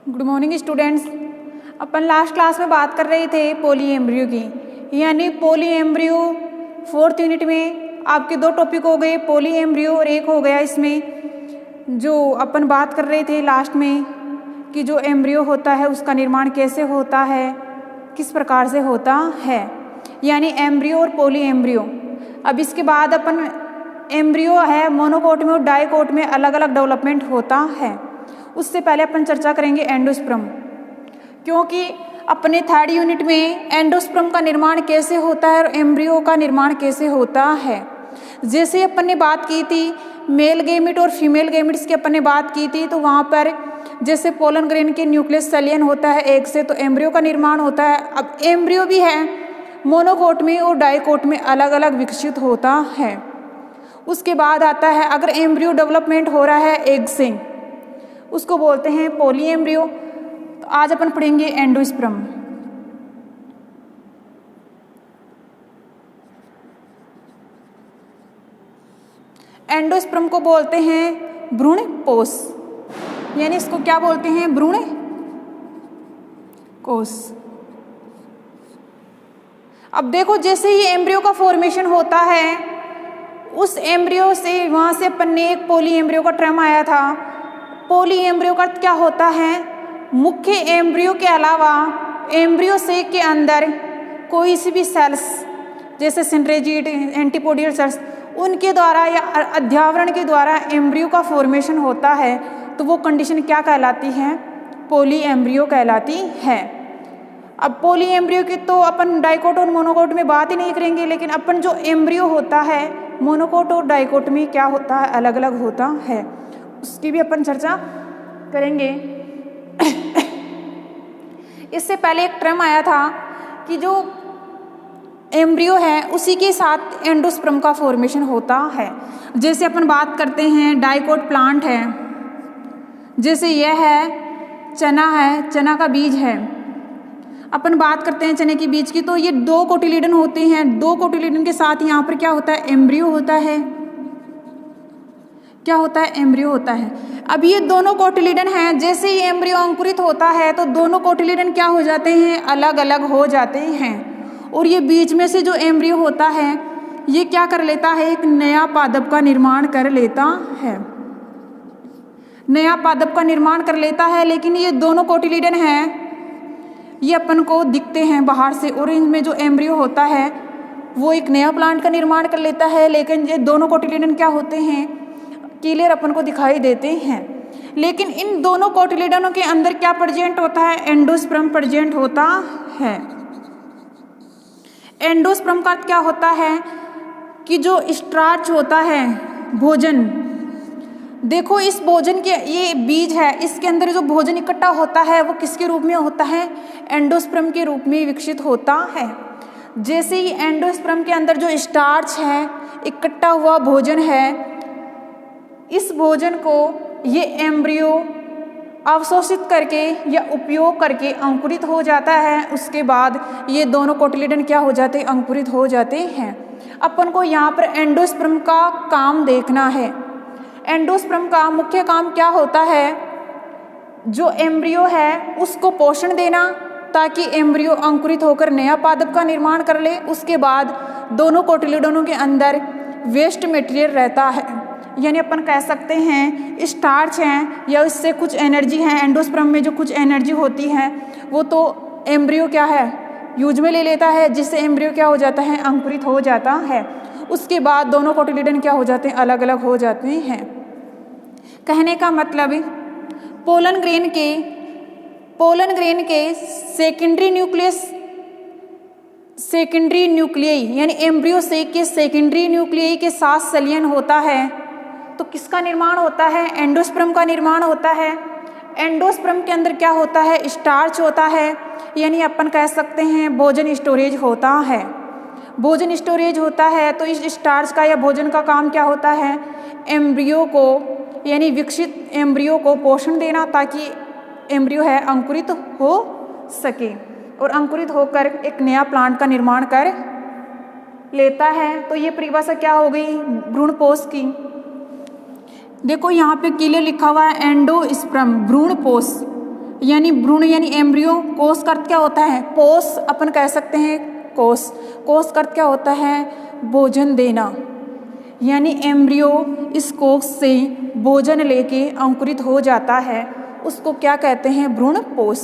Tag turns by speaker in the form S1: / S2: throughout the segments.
S1: Good morning students. अपन last class में बात कर रहे थे पोली एम्ब्रियो की, यानी पोली एम्ब्रियो 4th यूनिट में आपके 2 टॉपिक हो गए, पोली एम्ब्रियो और एक हो गया इसमें जो अपन बात कर रहे थे लास्ट में कि जो एम्ब्रियो होता है उसका निर्माण कैसे होता है, किस प्रकार से होता है, यानी एम्ब्रियो और पोली एम्ब्रियो। अब इसके बाद अपन एम्ब्रियो है मोनोकोट में और डाइकोट में अलग अलग डेवलपमेंट होता है। उससे पहले अपन चर्चा करेंगे एंडोस्पर्म, क्योंकि अपने 3rd यूनिट में एंडोस्पर्म का निर्माण कैसे होता है और एम्ब्रियो का निर्माण कैसे होता है। जैसे अपन ने बात की थी मेल गैमेट और फीमेल गैमेट्स की अपन ने बात की थी, तो वहाँ पर जैसे पोलन ग्रेन के न्यूक्लियस सलियन होता है एक से, तो एम्ब्रियो का निर्माण होता है। अब एम्ब्रियो भी है मोनोकोट में और डाइकोट में अलग अलग विकसित होता है। उसके बाद आता है अगर एम्ब्रियो डेवलपमेंट हो रहा है एग से, उसको बोलते हैं पोली एम्ब्रियो। तो आज अपन पढ़ेंगे एंडोस्पर्म। एंडोस्पर्म को बोलते हैं भ्रूण कोश, यानी इसको क्या बोलते हैं, भ्रूण कोश। अब देखो जैसे ही एम्ब्रियो का फॉर्मेशन होता है, उस एम्ब्रियो से वहाँ से अपन ने एक पोली एम्ब्रियो का टर्म आया था। पोली एम्ब्रियो का अर्थ क्या होता है, मुख्य एम्ब्रियो के अलावा एम्ब्रियो सेक के अंदर कोई सी भी सेल्स जैसे सिंड्रेजिड, एंटीपोडियल सेल्स, उनके द्वारा या अध्यावरण के द्वारा एम्ब्रियो का फॉर्मेशन होता है, तो वो कंडीशन क्या कहलाती है, पोली एम्ब्रियो कहलाती है। अब पोली एम्ब्रियो की तो अपन डाइकोट और मोनोकोट में बात ही नहीं करेंगे, लेकिन अपन जो एम्ब्रियो होता है मोनोकोट और डाइकोट में क्या होता है, अलग अलग होता है, उसकी भी अपन चर्चा करेंगे। इससे पहले एक टर्म आया था कि जो एम्ब्रियो है उसी के साथ एंडोस्पर्म का फॉर्मेशन होता है। जैसे अपन बात करते हैं डाइकोट प्लांट है, जैसे यह है चना है, चना का बीज है। अपन बात करते हैं चने के बीज की, तो ये 2 कोटिलीडन होते हैं। 2 कोटिलीडन के साथ यहाँ पर क्या होता है, एम्ब्रियो होता है। क्या होता है, एम्ब्रियो होता है। अब ये दोनों कोटिलीडन हैं, जैसे ही एम्ब्रियो अंकुरित होता है तो दोनों कोटिलीडन क्या हो जाते हैं, अलग अलग हो जाते हैं। और ये बीच में से जो एम्ब्रियो होता है ये क्या कर लेता है, एक नया पादप का निर्माण कर लेता है। नया पादप का निर्माण कर लेता है, लेकिन ये दोनों कोटिलीडन हैं ये अपन को दिखते हैं बाहर से, और इनमें जो एम्ब्रियो होता है वो एक नया प्लांट का निर्माण कर लेता है, लेकिन ये दोनों कोटिलीडन क्या होते हैं, क्लियर अपन को दिखाई देते हैं। लेकिन इन दोनों कोटिलीडनों के अंदर क्या प्रेजेंट होता है, एंडोस्पर्म प्रेजेंट होता है। एंडोस्पर्म का क्या होता है कि जो स्टार्च होता है, भोजन, देखो इस भोजन के, ये बीज है, इसके अंदर जो भोजन इकट्ठा होता है वो किसके रूप में होता है, एंडोस्पर्म के रूप में विकसित होता है। जैसे ही एंडोस्पर्म के अंदर जो स्टार्च है, इकट्ठा हुआ भोजन है, इस भोजन को ये एम्ब्रियो अवशोषित करके या उपयोग करके अंकुरित हो जाता है। उसके बाद ये दोनों कोटिलीडन क्या हो जाते हैं, अंकुरित हो जाते हैं। अपन को यहाँ पर एंडोस्पर्म का काम देखना है। एंडोस्पर्म का मुख्य काम क्या होता है, जो एम्ब्रियो है उसको पोषण देना ताकि एम्ब्रियो अंकुरित होकर नया पादप का निर्माण कर ले। उसके बाद दोनों कोटिलीडनों के अंदर वेस्ट मटेरियल रहता है, यानी अपन कह सकते हैं स्टार्च हैं या इससे कुछ एनर्जी है। एंडोस्पर्म में जो कुछ एनर्जी होती है वो तो एम्ब्रियो क्या है, यूज में ले लेता है, जिससे एम्ब्रियो क्या हो जाता है, अंकुरित हो जाता है। उसके बाद दोनों कोटिलीडन क्या हो जाते हैं, अलग अलग हो जाते हैं। कहने का मतलब पोलन ग्रेन के सेकेंडरी न्यूक्लियई यानी एम्ब्रियो सेक के सेकेंडरी न्यूक्लियई के साथ सलियन होता है, तो किसका निर्माण होता है, एंडोस्पर्म का निर्माण होता है। एंडोस्पर्म के अंदर क्या होता है, स्टार्च होता है, यानी अपन कह सकते हैं भोजन स्टोरेज होता है। भोजन स्टोरेज होता है, तो इस स्टार्च का या भोजन का काम क्या होता है, एम्ब्रियो को यानी विकसित एम्ब्रियो को पोषण देना ताकि एम्ब्रियो है अंकुरित हो सके, और अंकुरित होकर एक नया प्लांट का निर्माण कर लेता है। तो ये परिभाषा क्या हो गई, भ्रूणपोष की। देखो यहाँ पे क्लियर लिखा हुआ है एंडोस्पर्म भ्रूणपोष, यानी भ्रूण यानी एम्ब्रियो। कोष का अर्थ क्या होता है? पोष अपन कह सकते हैं कोष। कोष का अर्थ क्या होता है? भोजन देना। यानी एम्ब्रियो इस कोष से भोजन लेके अंकुरित हो जाता है, उसको क्या कहते हैं? भ्रूण पोष।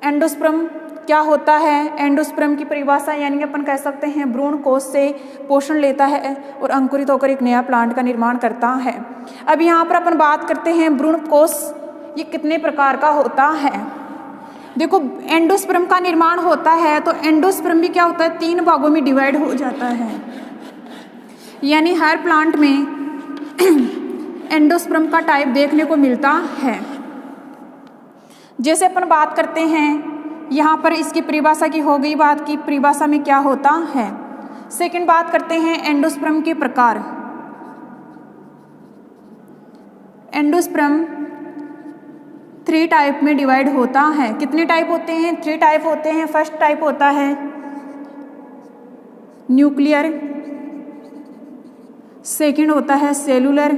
S1: एंडोस्पर्म क्या होता है? एंडोस्पर्म की परिभाषा यानी अपन कह सकते हैं भ्रूण कोष से पोषण लेता है और अंकुरित होकर एक नया प्लांट का निर्माण करता है। अब यहाँ पर अपन बात करते हैं भ्रूण कोष ये कितने प्रकार का होता है। देखो एंडोस्पर्म का निर्माण होता है तो एंडोस्पर्म भी क्या होता है? 3 भागों में डिवाइड हो जाता है। यानी हर प्लांट में एंडोस्पर्म का टाइप देखने को मिलता है। जैसे अपन बात करते हैं यहाँ पर इसकी परिभाषा की हो गई बात की परिभाषा में क्या होता है। सेकंड बात करते हैं एंडोस्पर्म के प्रकार। एंडोस्पर्म 3 टाइप में डिवाइड होता है। कितने टाइप होते हैं? 3 टाइप होते हैं। फर्स्ट टाइप होता है न्यूक्लियर, सेकंड होता है सेलुलर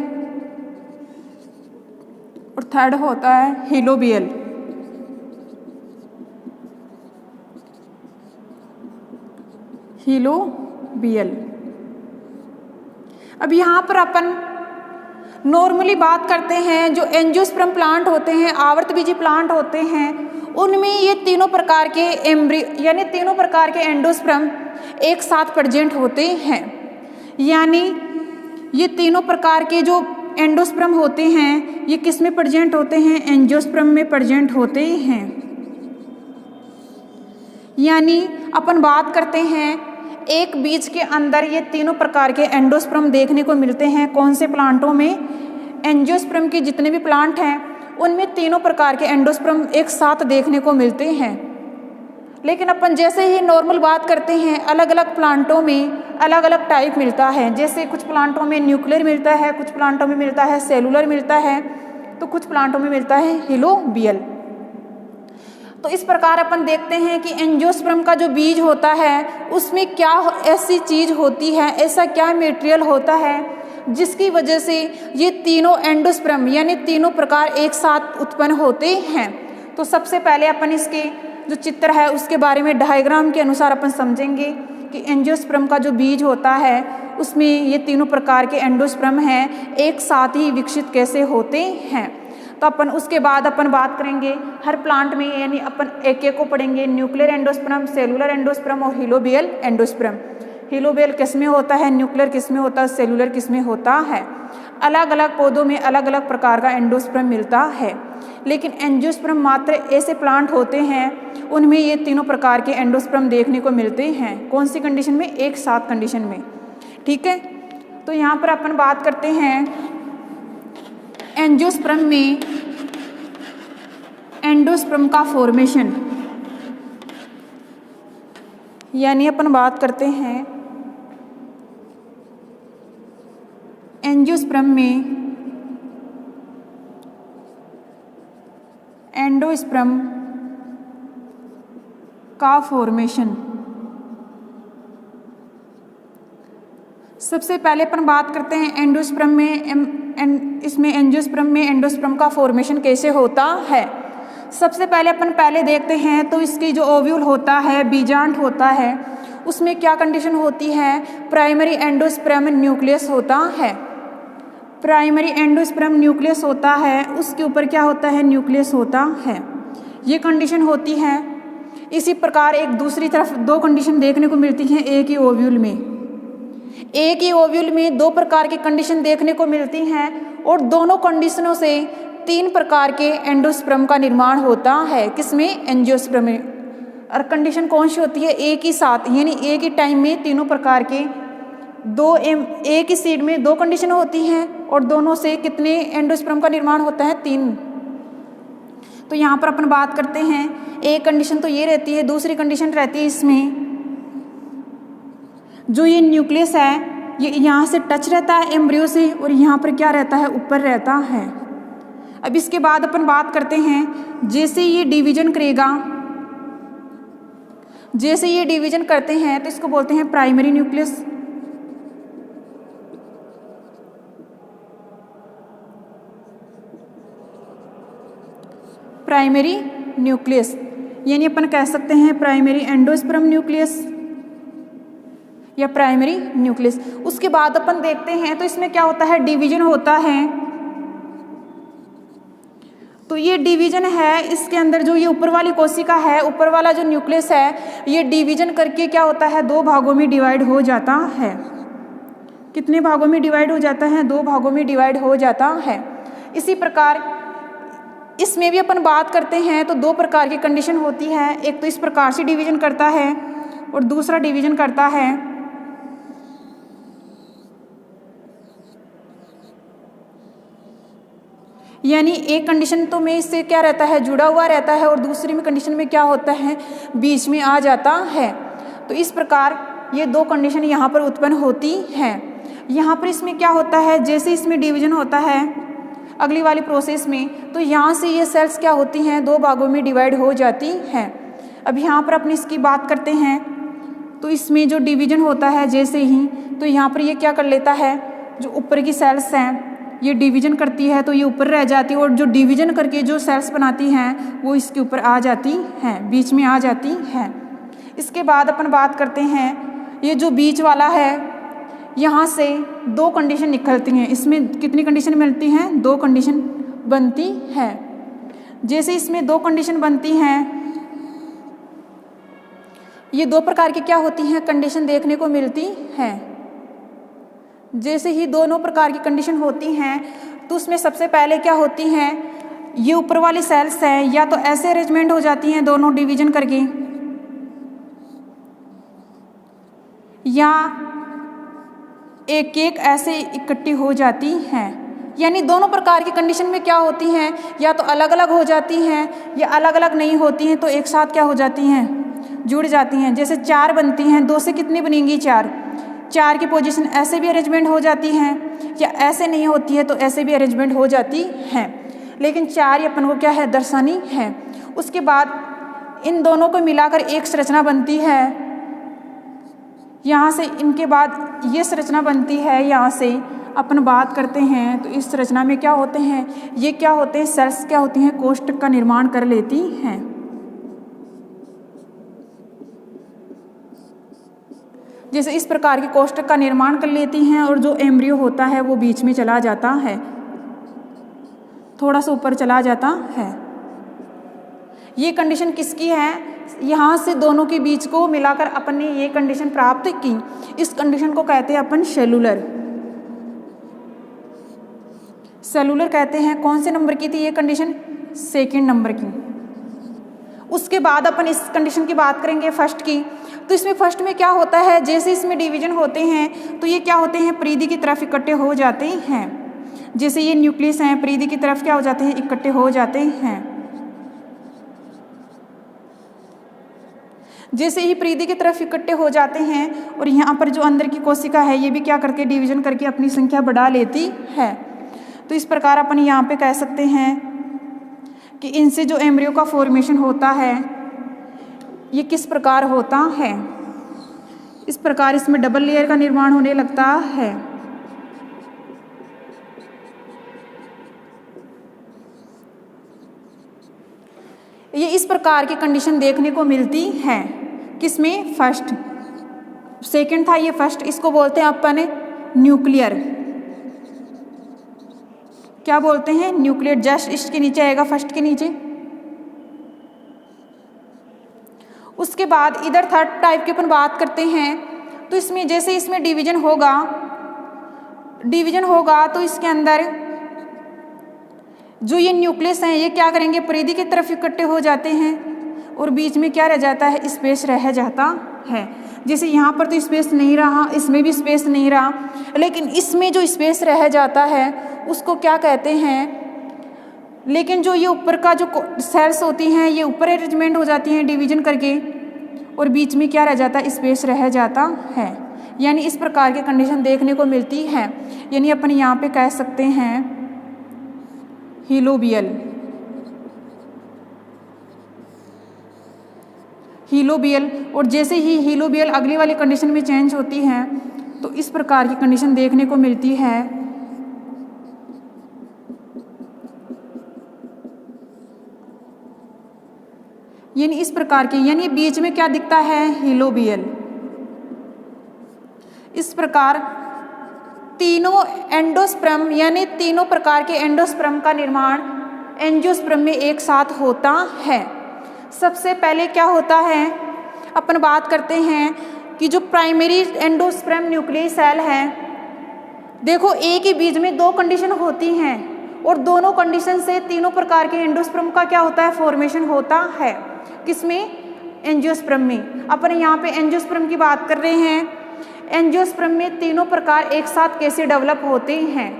S1: और थर्ड होता है हिलोबियल। हिलोबियल। अब यहाँ पर अपन नॉर्मली बात करते हैं जो एंजियोस्पर्म प्लांट होते हैं, आवर्तबीजी प्लांट होते हैं, उनमें ये तीनों प्रकार के एम्ब्रियो यानी तीनों प्रकार के एंडोस्पर्म एक साथ प्रेजेंट होते हैं। यानी ये तीनों प्रकार के जो एंडोस्पर्म होते हैं ये किस में प्रेजेंट होते हैं? एंजियोस्पर्म में प्रेजेंट होते हैं। यानी अपन बात करते हैं एक बीज के अंदर ये तीनों प्रकार के एंडोस्पर्म देखने को मिलते हैं। कौन से प्लांटों में? एंजियोस्पर्म के जितने भी प्लांट हैं उनमें तीनों प्रकार के एंडोस्पर्म एक साथ देखने को मिलते हैं। लेकिन अपन जैसे ही नॉर्मल बात करते हैं अलग अलग प्लांटों में अलग अलग टाइप मिलता है। जैसे कुछ प्लांटों में न्यूक्लियर मिलता है, कुछ प्लांटों में मिलता है सेलुलर मिलता है, तो कुछ प्लांटों में मिलता है हिलोबियल। तो इस प्रकार अपन देखते हैं कि एंजियोस्पर्म का जो बीज होता है उसमें क्या ऐसी चीज होती है, ऐसा क्या मटेरियल होता है जिसकी वजह से ये तीनों एंडोस्पर्म यानी तीनों प्रकार एक साथ उत्पन्न होते हैं। तो सबसे पहले अपन इसके जो चित्र है उसके बारे में डायग्राम के अनुसार अपन समझेंगे कि एंजियोस्पर्म का जो बीज होता है उसमें ये तीनों प्रकार के एंडोस्पर्म हैं एक साथ ही विकसित कैसे होते हैं। तो अपन उसके बाद अपन बात करेंगे हर प्लांट में, यानी अपन एक एक को पढ़ेंगे। न्यूक्लियर एंडोस्पर्म, सेलुलर एंडोस्पर्म और हिलोबियल एंडोस्पर्म। हिलोबियल किस में होता है, न्यूक्लियर किस में होता है, सेलुलर किस में होता है। अलग अलग पौधों में अलग अलग प्रकार का एंडोस्पर्म मिलता है, लेकिन एंजियोस्पर्म मात्र ऐसे प्लांट होते हैं उनमें ये तीनों प्रकार के एंडोस्पर्म देखने को मिलते हैं। कौन सी कंडीशन में? एक साथ कंडीशन में। ठीक है, तो यहाँ पर अपन बात करते हैं एंजियोस्पर्म में एंडोस्पर्म का फॉर्मेशन। यानी अपन बात करते हैं एंजियोस्पर्म में एंडोस्पर्म का फॉर्मेशन। सबसे पहले अपन बात करते हैं एंडोस्पर्म में इसमें एंजियोस्पर्म में एंडोस्पर्म का फॉर्मेशन कैसे होता है। सबसे पहले देखते हैं तो इसकी जो ओव्यूल होता है, बीजांड होता है, उसमें क्या कंडीशन होती है? प्राइमरी एंडोस्पर्म न्यूक्लियस होता है। प्राइमरी एंडोस्पर्म न्यूक्लियस होता है, उसके ऊपर क्या होता है? न्यूक्लियस होता है। ये कंडीशन होती है। इसी प्रकार एक दूसरी तरफ 2 कंडीशन देखने को मिलती हैं एक ही ओव्यूल में। एक ही ओव्यूल में 2 प्रकार की कंडीशन देखने को मिलती हैं और दोनों कंडीशनों से 3 प्रकार के एंडोस्पर्म का निर्माण होता है। किसमें? एंजियोस्पर्म में। और कंडीशन कौन सी होती है? एक ही साथ यानी एक ही टाइम में तीनों प्रकार के एक ही सीड में 2 कंडीशन होती हैं और दोनों से कितने एंडोस्पर्म का निर्माण होता है? 3। तो यहाँ पर अपन बात करते हैं एक कंडीशन तो ये रहती है, दूसरी कंडीशन रहती है इसमें जो ये न्यूक्लियस है ये यहाँ से टच रहता है एम्ब्रियो से और यहाँ पर क्या रहता है? ऊपर रहता है। अब इसके बाद अपन बात करते हैं जैसे ये डिवीजन करेगा, जैसे ये डिवीजन करते हैं तो इसको बोलते हैं प्राइमरी न्यूक्लियस। प्राइमरी न्यूक्लियस, यानी अपन कह सकते हैं प्राइमरी एंडोस्पर्म न्यूक्लियस या प्राइमरी न्यूक्लियस। उसके बाद अपन देखते हैं तो इसमें क्या होता है, डिवीजन होता है। तो ये डिवीजन है, इसके अंदर जो ये ऊपर वाली कोशिका है, ऊपर वाला जो न्यूक्लियस है, ये डिवीजन करके क्या होता है, 2 भागों में डिवाइड हो जाता है। कितने भागों में डिवाइड हो जाता है, 2 भागों में डिवाइड हो जाता है। इसी प्रकार इसमें भी अपन बात करते हैं तो 2 प्रकार की कंडीशन होती है, एक तो इस प्रकार से डिवीजन करता है और दूसरा डिवीजन करता है यानी एक कंडीशन तो में इससे क्या रहता है, जुड़ा हुआ रहता है, और दूसरी में कंडीशन में क्या होता है, बीच में आ जाता है। तो इस प्रकार ये 2 कंडीशन यहाँ पर उत्पन्न होती हैं। यहाँ पर इसमें क्या होता है, जैसे इसमें डिवीजन होता है अगली वाली प्रोसेस में, तो यहाँ से ये सेल्स क्या होती हैं, 2 भागों में डिवाइड हो जाती हैं। अब यहाँ पर अपनी इसकी बात करते हैं तो इसमें जो डिवीजन होता है जैसे ही, तो यहाँ पर ये क्या कर लेता है, जो ऊपर की सेल्स हैं ये डिवीजन करती है तो ये ऊपर रह जाती है, और जो डिवीजन करके जो सेल्स बनाती हैं वो इसके ऊपर आ जाती हैं, बीच में आ जाती हैं। इसके बाद अपन बात करते हैं, ये जो बीच वाला है यहाँ से 2 कंडीशन निकलती हैं। इसमें कितनी कंडीशन मिलती हैं, 2 कंडीशन बनती है। जैसे इसमें 2 कंडीशन बनती हैं, ये 2 प्रकार की क्या होती हैं, कंडीशन देखने को मिलती हैं। जैसे ही दोनों प्रकार की कंडीशन होती हैं तो उसमें सबसे पहले क्या होती हैं, ये ऊपर वाली सेल्स हैं या तो ऐसे अरेंजमेंट हो जाती हैं दोनों डिवीजन करके, या एक एक ऐसे इकट्ठी हो जाती हैं। यानी दोनों प्रकार की कंडीशन में क्या होती हैं, या तो अलग अलग हो जाती हैं या अलग अलग नहीं होती हैं, तो एक साथ क्या हो जाती हैं, जुड़ जाती हैं। जैसे 4 बनती हैं, 2 से कितनी बनेंगी, 4 की पोजीशन ऐसे भी अरेंजमेंट हो जाती हैं, या ऐसे नहीं होती है तो ऐसे भी अरेंजमेंट हो जाती हैं, लेकिन 4 अपन को क्या है, दर्शानी है। उसके बाद इन दोनों को मिलाकर एक संरचना बनती है, यहाँ से इनके बाद ये संरचना बनती है। यहाँ से अपन बात करते हैं तो इस संरचना में क्या होते हैं, ये क्या होते हैं, सेल्स क्या होती हैं, कोष्ठक का निर्माण कर लेती हैं। जैसे इस प्रकार के कोष्ठक का निर्माण कर लेती हैं, और जो एम्ब्रियो होता है वो बीच में चला जाता है, थोड़ा सा ऊपर चला जाता है। ये कंडीशन किसकी है, यहाँ से दोनों के बीच को मिलाकर अपन ने ये कंडीशन प्राप्त की। इस कंडीशन को कहते हैं अपन सेलुलर कहते हैं। कौन से नंबर की थी ये कंडीशन, 2nd नंबर की। उसके बाद अपन इस कंडीशन की बात करेंगे फर्स्ट की। तो इसमें फर्स्ट में क्या होता है, जैसे इसमें डिवीजन होते हैं तो ये क्या होते हैं, परिधि की तरफ इकट्ठे हो जाते हैं। जैसे ये न्यूक्लियस हैं, परिधि की तरफ क्या हो जाते हैं, इकट्ठे हो जाते हैं। जैसे ही परिधि की तरफ इकट्ठे हो जाते हैं, और यहाँ पर जो अंदर की कोशिका है ये भी क्या करके डिवीजन करके अपनी संख्या बढ़ा लेती है। तो इस प्रकार अपन यहाँ पे कह सकते हैं कि इनसे जो एम्ब्रियो का फॉर्मेशन होता है ये किस प्रकार होता है, इस प्रकार इसमें डबल लेयर का निर्माण होने लगता है। ये इस प्रकार की कंडीशन देखने को मिलती है। किसमें, फर्स्ट, 2nd था ये फर्स्ट, इसको बोलते हैं अपन न्यूक्लियर। क्या बोलते हैं, न्यूक्लियर। जस्ट इसके नीचे आएगा, फर्स्ट के नीचे। उसके बाद इधर 3rd टाइप की अपन बात करते हैं तो इसमें जैसे इसमें डिवीजन होगा तो इसके अंदर जो ये न्यूक्लियस हैं ये क्या करेंगे, परिधि की तरफ इकट्ठे हो जाते हैं, और बीच में क्या रह जाता है, स्पेस रह जाता है। जैसे यहाँ पर तो स्पेस नहीं रहा, इसमें भी स्पेस नहीं रहा, लेकिन इसमें जो स्पेस रह जाता है उसको क्या कहते हैं, लेकिन जो ये ऊपर का जो सेल्स होती हैं ये ऊपर अरेंजमेंट हो जाती हैं डिवीजन करके, और बीच में क्या रह जाता है, स्पेस रह जाता है। यानी इस प्रकार की कंडीशन देखने को मिलती है। यानी अपन यहाँ पे कह सकते हैं हीलोबियल। और जैसे ही हीलोबियल अगली वाली कंडीशन में चेंज होती है तो इस प्रकार की कंडीशन देखने को मिलती है। यानी इस प्रकार के, यानी बीच में क्या दिखता है, हिलोबियल। इस प्रकार तीनों एंडोस्पर्म यानी तीनों प्रकार के एंडोस्पर्म का निर्माण एंजियोस्पर्म में एक साथ होता है। सबसे पहले क्या होता है, अपन बात करते हैं कि जो प्राइमरी एंडोस्पर्म न्यूक्लियस सेल है, देखो एक ही बीज में दो कंडीशन होती हैं और दोनों कंडीशन से तीनों प्रकार के एंडोस्पर्म का क्या होता है, फॉर्मेशन होता है। किसमें, एंजियोस्पर्म में। अपन यहाँ पे एंजियोस्पर्म की बात कर रहे हैं। एंजियोस्पर्म में तीनों प्रकार एक साथ कैसे डेवलप होते हैं।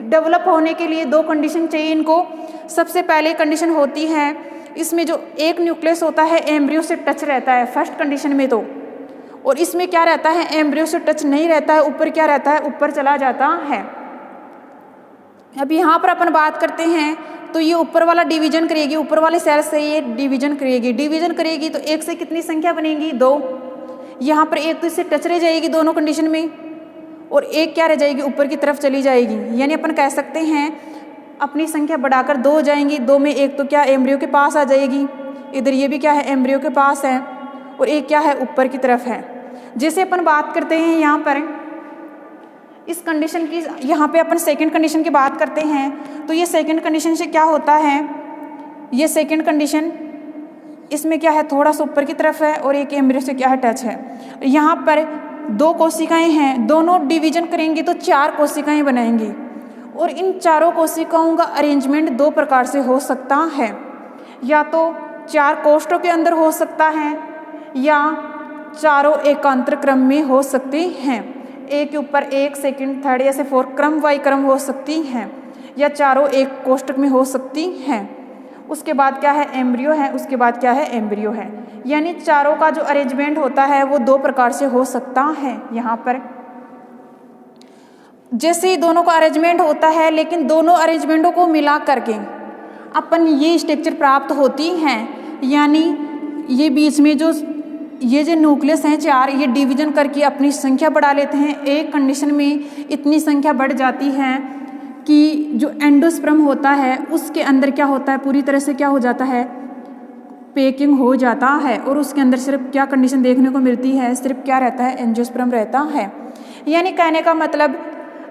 S1: डेवलप होने के लिए दो कंडीशन चाहिए इनको। सबसे पहले कंडीशन होती है, इसमें जो एक न्यूक्लियस होता है एम्ब्रियो से टच रहता है फर्स्ट कंडीशन में तो, और इसमें क्या रहता है, एम्ब्रियो से टच नहीं रहता है, ऊपर क्या रहता है, ऊपर चला जाता है। अब यहाँ पर अपन बात करते हैं तो ये ऊपर वाला डिवीजन करेगी, ऊपर वाले सेल से ये डिवीजन करेगी। डिवीजन करेगी तो एक से कितनी संख्या बनेगी, 2। यहाँ पर एक तो इससे टच रह जाएगी दोनों कंडीशन में, और एक क्या रह जाएगी, ऊपर की तरफ चली जाएगी। यानी अपन कह सकते हैं अपनी संख्या बढ़ाकर 2 हो जाएंगी। 2 में एक तो क्या एम्ब्रियो के पास आ जाएगी, इधर ये भी क्या है, एम्ब्रियो के पास है, और एक क्या है, ऊपर की तरफ है। जैसे अपन बात करते हैं यहाँ पर इस कंडीशन की, यहाँ पे अपन सेकंड कंडीशन की बात करते हैं तो ये सेकंड कंडीशन से क्या होता है, ये सेकंड कंडीशन इसमें क्या है, थोड़ा सा ऊपर की तरफ है और एक एम्ब्रियो से क्या है, टच है। यहाँ पर 2 कोशिकाएं हैं, दोनों डिवीजन करेंगे तो 4 कोशिकाएं बनाएंगी, और इन चारों कोशिकाओं का अरेंजमेंट 2 प्रकार से हो सकता है। या तो 4 कोष्ठों के अंदर हो सकता है, या चारों एकांतर क्रम में हो सकते हैं, एक के ऊपर एक, सेकंड, थर्ड, ऐसे 4 क्रम वाई क्रम हो सकती हैं, या चारों एक कोष्ठक में हो सकती हैं। उसके बाद क्या है, एम्ब्रियो है, उसके बाद क्या है, एम्ब्रियो है। यानी चारों का जो अरेंजमेंट होता है वो 2 प्रकार से हो सकता है। यहाँ पर जैसे ही दोनों का अरेंजमेंट होता है, लेकिन दोनों अरेंजमेंटों को मिला करके अपन ये स्ट्रक्चर प्राप्त होती हैं। यानी ये बीच में जो ये न्यूक्लियस हैं 4, ये डिवीजन करके अपनी संख्या बढ़ा लेते हैं। एक कंडीशन में इतनी संख्या बढ़ जाती है कि जो एंडोस्पर्म होता है उसके अंदर क्या होता है, पूरी तरह से क्या हो जाता है, पैकिंग हो जाता है, और उसके अंदर सिर्फ क्या कंडीशन देखने को मिलती है, सिर्फ क्या रहता है, एंजियोस्पर्म रहता है। यानी कहने का मतलब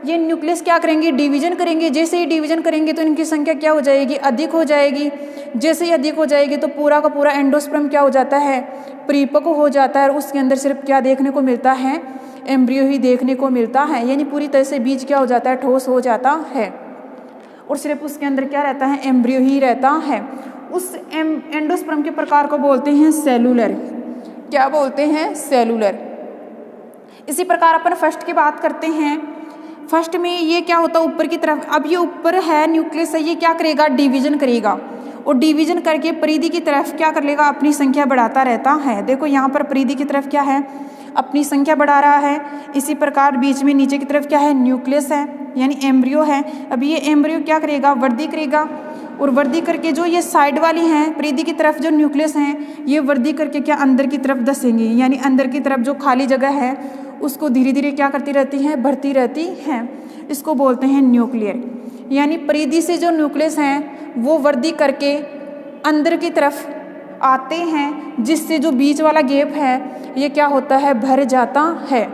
S1: ये न्यूक्लियस क्या करेंगे, डिवीजन करेंगे। जैसे ही डिवीजन करेंगे तो इनकी संख्या क्या हो जाएगी, अधिक हो जाएगी। जैसे ही अधिक हो जाएगी तो पूरा का पूरा एंडोस्पर्म क्या हो जाता है, परिपक्व हो जाता है, और उसके अंदर सिर्फ क्या देखने को मिलता है, एम्ब्रियो ही देखने को मिलता है। यानी पूरी तरह से बीज क्या हो जाता है, ठोस हो जाता है, और सिर्फ उसके अंदर क्या रहता है, एम्ब्रियो ही रहता है। उस एंडोस्पर्म के प्रकार को बोलते हैं सेलुलर। क्या बोलते हैं, सेलुलर। इसी प्रकार अपन फर्स्ट की बात करते हैं। फर्स्ट में ये क्या होता है, ऊपर की तरफ, अब ये ऊपर है न्यूक्लियस है, ये क्या करेगा, डिवीजन करेगा, और डिवीजन करके परिधि की तरफ क्या कर लेगा, अपनी संख्या बढ़ाता रहता है। देखो यहाँ पर परिधि की तरफ क्या है, अपनी संख्या बढ़ा रहा है। इसी प्रकार बीच में नीचे की तरफ क्या है, न्यूक्लियस है, यानी एम्ब्रियो है। अब ये एम्ब्रियो क्या करेगा, वृद्धि करेगा, और वृद्धि करके जो ये साइड वाली हैं परिधि की तरफ जो न्यूक्लियस हैं, ये वृद्धि करके क्या अंदर की तरफ धसेंगी, यानी अंदर की तरफ जो खाली जगह है उसको धीरे धीरे क्या करती रहती हैं, भरती रहती हैं। इसको बोलते हैं न्यूक्लियर। यानी परिधि से जो न्यूक्लियस हैं वो वृद्धि करके अंदर की तरफ आते हैं, जिससे जो बीच वाला गैप है ये क्या होता है, भर जाता है।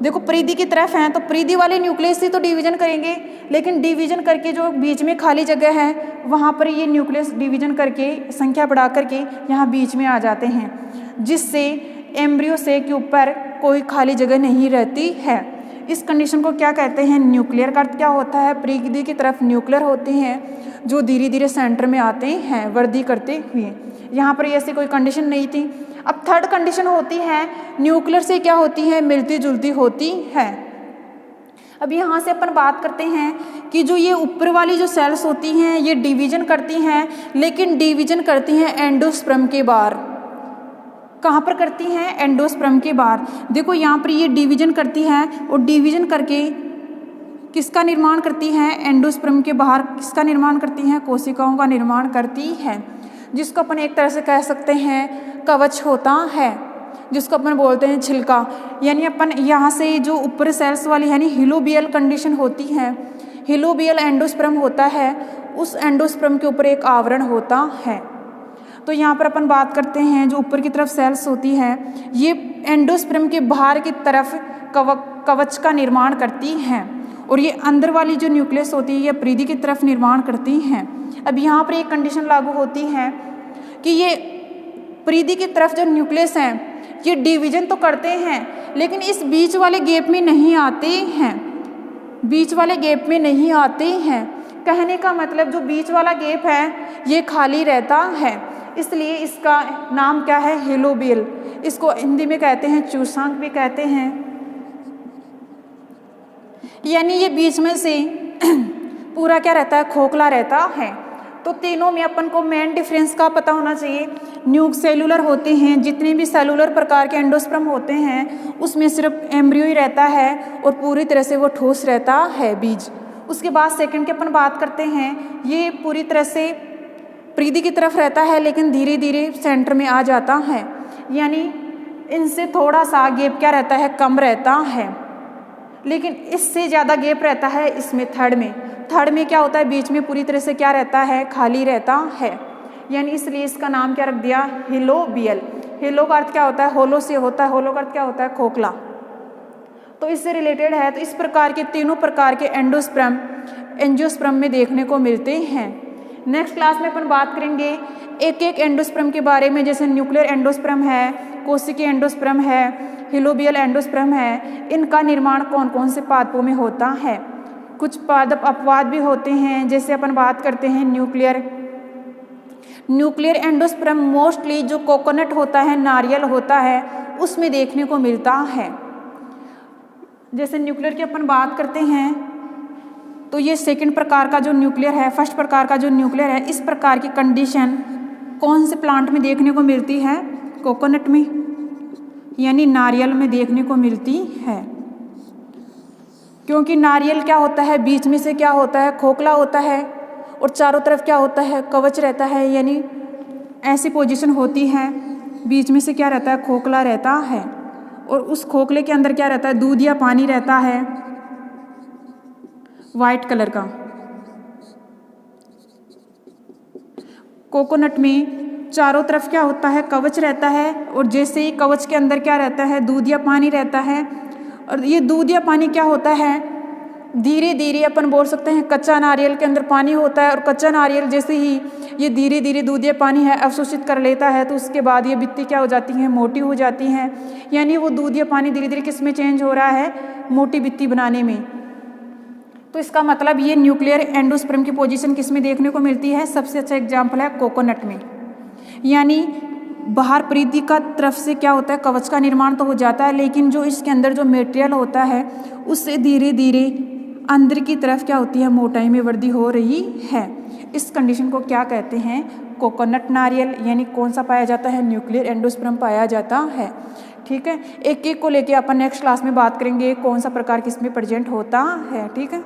S1: देखो परिधि की तरफ हैं तो परिधि वाले न्यूक्लियस से तो डिवीजन करेंगे, लेकिन डिवीजन करके जो बीच में खाली जगह है वहाँ पर ये न्यूक्लियस डिवीजन करके संख्या बढ़ा करके यहाँ बीच में आ जाते हैं, जिससे एम्ब्रियो से के ऊपर कोई खाली जगह नहीं रहती है। इस कंडीशन को क्या कहते हैं, न्यूक्लियर। का अर्थ क्या होता है, परिधि की तरफ न्यूक्लियर होते हैं जो धीरे धीरे सेंटर में आते हैं वृद्धि करते हुए। यहाँ पर ऐसी कोई कंडीशन नहीं थी। अब थर्ड कंडीशन होती है, न्यूक्लियर से क्या होती है, मिलती जुलती होती है। अब यहाँ से अपन बात करते हैं कि जो ये ऊपर वाली जो सेल्स होती हैं ये डिवीजन करती हैं, लेकिन डिवीजन करती हैं एंडोस्पर्म के बाहर। कहाँ पर करती हैं, एंडोस्पर्म के बाहर। देखो यहाँ पर ये डिवीजन करती है, और डिवीजन करके किसका निर्माण करती है, एंडोस्पर्म के बाहर किसका निर्माण करती हैं, कोशिकाओं का निर्माण करती है, जिसको अपन एक तरह से कह सकते हैं कवच होता है, जिसको अपन बोलते हैं छिलका। यानी अपन यहाँ से जो ऊपर सेल्स वाली यानी हिलोबियल कंडीशन होती है, हिलोबियल एंडोस्पर्म होता है, उस एंडोस्पर्म के ऊपर एक आवरण होता है। तो यहाँ पर अपन बात करते हैं जो ऊपर की तरफ सेल्स होती है ये एंडोस्पर्म के बाहर की तरफ कवच का निर्माण करती हैं और ये अंदर वाली जो न्यूक्लियस होती है ये परिधि की तरफ निर्माण करती हैं। अब यहाँ पर एक कंडीशन लागू होती है कि ये परिधि की तरफ जो न्यूक्लियस हैं ये डिवीजन तो करते हैं लेकिन इस बीच वाले गैप में नहीं आते हैं, बीच वाले गैप में नहीं आते हैं। कहने का मतलब जो बीच वाला गैप है ये खाली रहता है, इसलिए इसका नाम क्या है, हेलोबियल। इसको हिंदी में कहते हैं चूसांक भी कहते हैं। यानी ये बीच में से पूरा क्या रहता है, खोखला रहता है। तो तीनों में अपन को मेन डिफरेंस का पता होना चाहिए। न्यूक सेलुलर होते हैं, जितने भी सेलुलर प्रकार के एंडोस्पर्म होते हैं उसमें सिर्फ एम्ब्रियो ही रहता है और पूरी तरह से वो ठोस रहता है बीज। उसके बाद सेकंड की अपन बात करते हैं, ये पूरी तरह से परिधि की तरफ रहता है लेकिन धीरे धीरे सेंटर में आ जाता है, यानी इनसे थोड़ा सा गैप क्या रहता है, कम रहता है। लेकिन इससे ज़्यादा गैप रहता है इसमें थर्ड में क्या होता है, बीच में पूरी तरह से क्या रहता है, खाली रहता है। यानी इसलिए इसका नाम क्या रख दिया, हेलोबियल। हेलो का अर्थ क्या होता है, होलो से होता है, होलो का अर्थ क्या होता है, खोखला। तो इससे रिलेटेड है। तो इस प्रकार के तीनों प्रकार के एंजियोस्पर्म में देखने को मिलते हैं। नेक्स्ट क्लास में अपन बात करेंगे एक एक एंडोस्पर्म के बारे में, जैसे न्यूक्लियर एंडोस्पर्म है, कोशिकीय एंडोस्पर्म है, हेलोबियल एंडोस्पर्म है। इनका निर्माण कौन कौन से पादपों में होता है। कुछ पादप अपवाद भी होते हैं, जैसे अपन बात करते हैं न्यूक्लियर एंडोस्पर्म मोस्टली जो कोकोनट होता है, नारियल होता है, उसमें देखने को मिलता है। जैसे न्यूक्लियर की अपन बात करते हैं तो ये सेकंड प्रकार का जो न्यूक्लियर है, फर्स्ट प्रकार का जो न्यूक्लियर है, इस प्रकार की कंडीशन कौन से प्लांट में देखने को मिलती है, कोकोनट में यानी नारियल में देखने को मिलती है। क्योंकि नारियल क्या होता है, बीच में से क्या होता है, खोखला होता है और चारों तरफ क्या होता है, कवच रहता है। यानी ऐसी पोजीशन होती है, बीच में से क्या रहता है, खोखला रहता है और उस खोखले के अंदर क्या रहता है, दूध या पानी रहता है वाइट कलर का। कोकोनट में चारों तरफ क्या होता है, कवच रहता है और जैसे ही कवच के अंदर क्या रहता है, दूध या पानी रहता है। और ये दूध या पानी क्या होता है, धीरे धीरे अपन बोल सकते हैं कच्चा नारियल के अंदर पानी होता है और कच्चा नारियल जैसे ही ये धीरे धीरे दूध या पानी है अवशोषित कर लेता है तो उसके बाद ये बित्ती क्या हो जाती है, मोटी हो जाती हैं। यानी वो दूध या पानी धीरे धीरे किस में चेंज हो रहा है, मोटी बित्ती बनाने में। तो इसका मतलब ये न्यूक्लियर एंडोस्पर्म की पोजीशन किस में देखने को मिलती है, सबसे अच्छा एग्जाम्पल है कोकोनट में। यानी बाहर परिधि का तरफ से क्या होता है, कवच का निर्माण तो हो जाता है लेकिन जो इसके अंदर जो मटेरियल होता है उससे धीरे धीरे अंदर की तरफ क्या होती है, मोटाई में वृद्धि हो रही है। इस कंडीशन को क्या कहते हैं, कोकोनट नारियल। यानी कौन सा पाया जाता है, न्यूक्लियर एंडोस्पर्म पाया जाता है। ठीक है, एक एक को लेके अपन नेक्स्ट क्लास में बात करेंगे कौन सा प्रकार किसमें प्रेजेंट होता है। ठीक है।